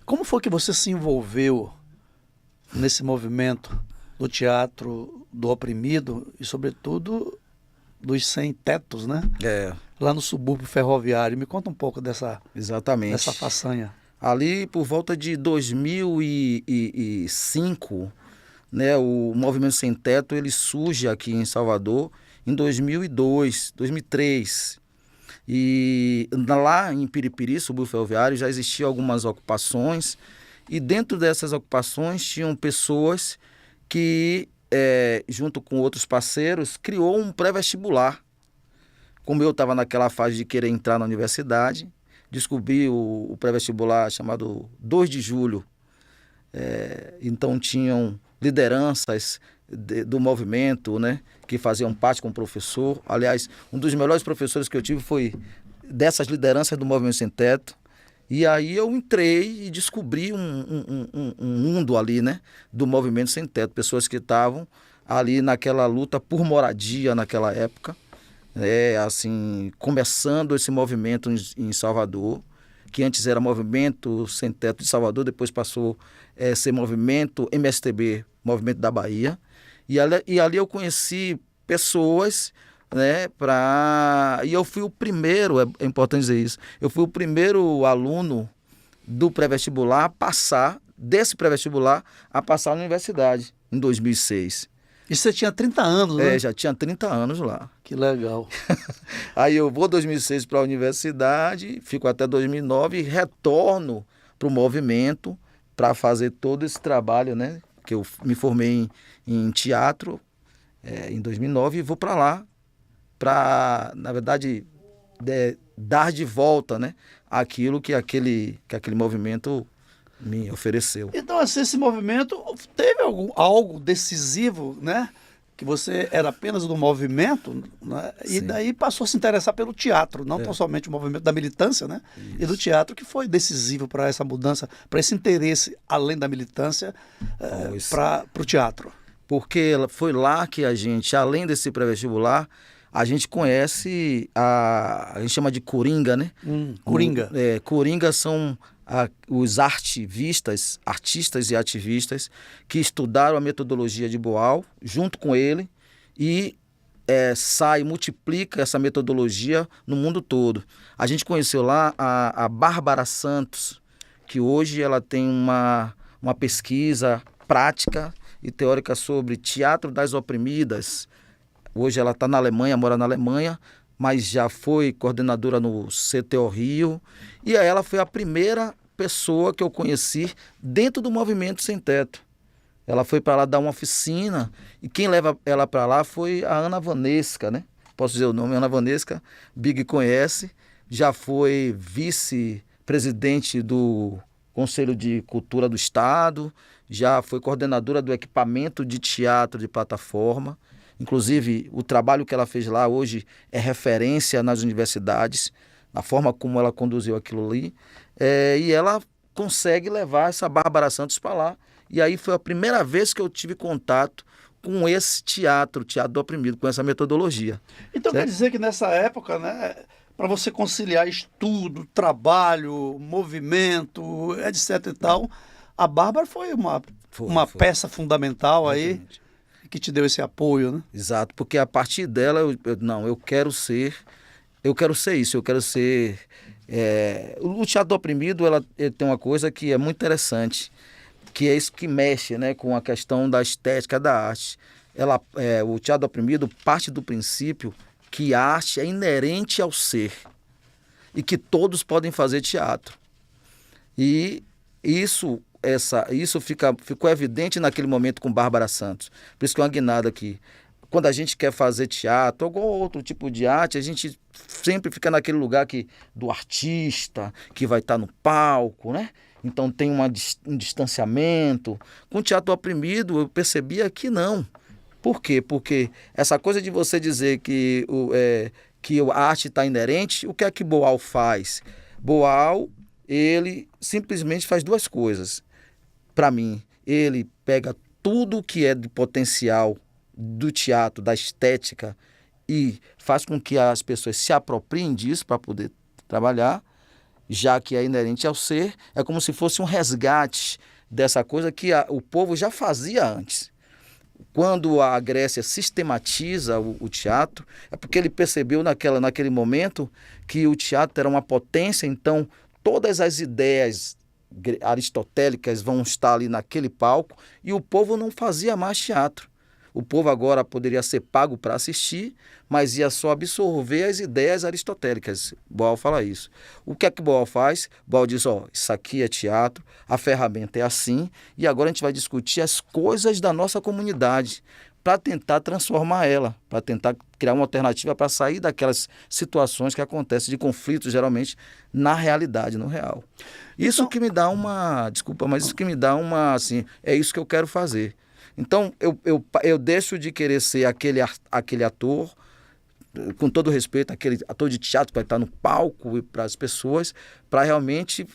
Como foi que você se envolveu nesse movimento do teatro do oprimido e, sobretudo, dos sem-tetos, né? É, Lá no subúrbio ferroviário. Me conta um pouco dessa exatamente. façanha. Ali por volta de 2005, né, o Movimento Sem Teto ele surge aqui em Salvador em 2002, 2003. E lá em Piripiri, subúrbio ferroviário, já existiam algumas ocupações e dentro dessas ocupações tinham pessoas que, junto com outros parceiros, criou um pré-vestibular. Como eu estava naquela fase de querer entrar na universidade, descobri o pré-vestibular chamado 2 de Julho. Então tinham lideranças do movimento, né, que faziam parte com o professor. Aliás, um dos melhores professores que eu tive foi dessas lideranças do Movimento Sem Teto. E aí eu entrei e descobri um mundo ali, né, do Movimento Sem Teto. Pessoas que estavam ali naquela luta por moradia naquela época. Assim, começando esse movimento em Salvador, que antes era Movimento Sem Teto de Salvador, depois passou a ser Movimento MSTB, Movimento da Bahia. E ali eu conheci pessoas, né, e eu fui o primeiro, é importante dizer isso, eu fui o primeiro aluno do pré-vestibular a passar, desse pré-vestibular, a passar na universidade, em 2006. E você tinha 30 anos, né? Já tinha 30 anos lá. Que legal. Aí eu vou em 2006 para a universidade, fico até 2009 e retorno para o movimento para fazer todo esse trabalho, né? Que eu me formei em teatro em 2009 e vou para lá para, na verdade, dar de volta, né? Aquilo que aquele movimento me ofereceu. Então, assim, esse movimento teve algo decisivo, né? Que você era apenas do movimento, né? E Sim. daí passou a se interessar pelo teatro, não tão somente o movimento da militância, né? E do teatro, que foi decisivo para essa mudança, para esse interesse, além da militância, Pois. para o teatro. Porque foi lá que a gente, além desse pré-vestibular, a gente conhece a gente chama de Coringa, né? Coringa. Coringa são os artistas e ativistas que estudaram a metodologia de Boal junto com ele e multiplica essa metodologia no mundo todo. A gente conheceu lá a Bárbara Santos, que hoje ela tem uma pesquisa prática e teórica sobre teatro das oprimidas. Hoje ela está na Alemanha, mora na Alemanha, mas já foi coordenadora no CTO Rio. E ela foi a primeira pessoa que eu conheci dentro do Movimento Sem Teto. Ela foi para lá dar uma oficina e quem leva ela para lá foi a Ana Vanesca, né? Posso dizer o nome, Ana Vanesca, Big conhece, já foi vice-presidente do Conselho de Cultura do Estado, já foi coordenadora do equipamento de teatro de plataforma. Inclusive, o trabalho que ela fez lá hoje é referência nas universidades, na forma como ela conduziu aquilo ali. E ela consegue levar essa Bárbara Santos para lá. E aí foi a primeira vez que eu tive contato com esse teatro do oprimido, com essa metodologia. Então Certo? quer dizer que nessa época, né, para você conciliar estudo, trabalho, movimento, etc e tal, a Bárbara foi uma Foi. peça fundamental aí Exatamente. que te deu esse apoio, né? Exato, porque a partir dela, eu quero ser isso, eu quero ser... o teatro do oprimido, ele tem uma coisa que é muito interessante, que é isso que mexe, né, com a questão da estética da arte. O teatro do oprimido parte do princípio que a arte é inerente ao ser e que todos podem fazer teatro. E isso ficou evidente naquele momento com Bárbara Santos. Por isso que é uma guinada aqui. Quando a gente quer fazer teatro ou outro tipo de arte, a gente sempre fica naquele lugar do artista, que vai estar no palco, né? Então tem um distanciamento. Com o teatro oprimido, eu percebia que não. Por quê? Porque essa coisa de você dizer que a arte está inerente, o que é que Boal faz? Boal, ele simplesmente faz duas coisas. Para mim, ele pega tudo que é de potencial do teatro, da estética, e faz com que as pessoas se apropriem disso para poder trabalhar. já que é inerente ao ser, é como se fosse um resgate dessa coisa que o povo já fazia antes. Quando a Grécia sistematiza o teatro, é porque ele percebeu naquele momento que o teatro era uma potência, então todas as ideias aristotélicas vão estar ali naquele palco e o povo não fazia mais teatro. O povo agora poderia ser pago para assistir, mas ia só absorver as ideias aristotélicas. Boal fala isso. O que é que Boal faz? Boal diz, isso aqui é teatro, a ferramenta é assim, e agora a gente vai discutir as coisas da nossa comunidade para tentar transformar ela, para tentar criar uma alternativa para sair daquelas situações que acontecem de conflitos, geralmente, na realidade, no real. Isso então, que me dá uma... Desculpa, mas isso que me dá uma... assim, é isso que eu quero fazer. Então, eu deixo de querer ser aquele ator, com todo respeito, aquele ator de teatro que vai estar no palco e para as pessoas, para realmente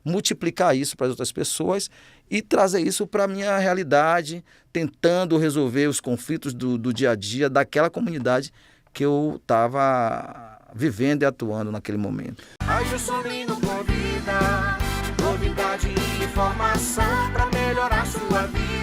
multiplicar isso para as outras pessoas e trazer isso para a minha realidade, tentando resolver os conflitos do dia a dia daquela comunidade que eu estava vivendo e atuando naquele momento. Aí o Sorrindo convida, novidade e informação para melhorar sua vida.